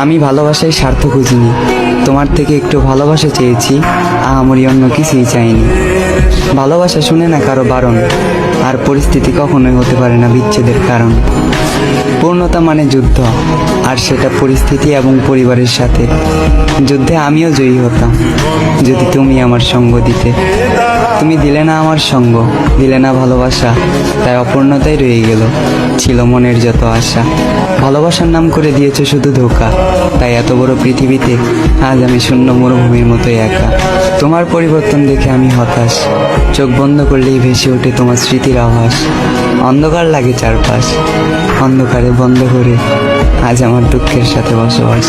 আমি ভালোবাসায় স্বার্থ খুঁজিনি, তোমার থেকে একটু ভালোবাসা চেয়েছি, আহামরি অন্য কিছুই চাইনি। ভালোবাসা শুনে না কারো বারণ, আর পরিস্থিতি কখনোই হতে পারে না বিচ্ছেদের কারণ। পূর্ণতা মানে যুদ্ধ, আর সেটা পরিস্থিতি এবং পরিবারের সাথে। যুদ্ধে আমিও জয়ী হতাম যদি তুমি আমার সঙ্গ দিতে। তুমি দিলে না আমার সঙ্গ, দিলে না ভালোবাসা, তাই অপূর্ণতাই রয়ে গেল, ছিল মনের যত আশা। ভালোবাসার নাম করে দিয়েছে শুধু ধোকা, তাই এত বড় পৃথিবীতে আজ আমি শূন্য মরুভূমির মতোই একা। তোমার পরিবর্তন দেখে আমি হতাশ, চোখ বন্ধ করলেই ভেসে ওঠে তোমার স্মৃতির আভাস। অন্ধকার লাগে চারপাশ, অন্ধকারে বন্ধ করে আজ আমার দুঃখের সাথে বসবাস।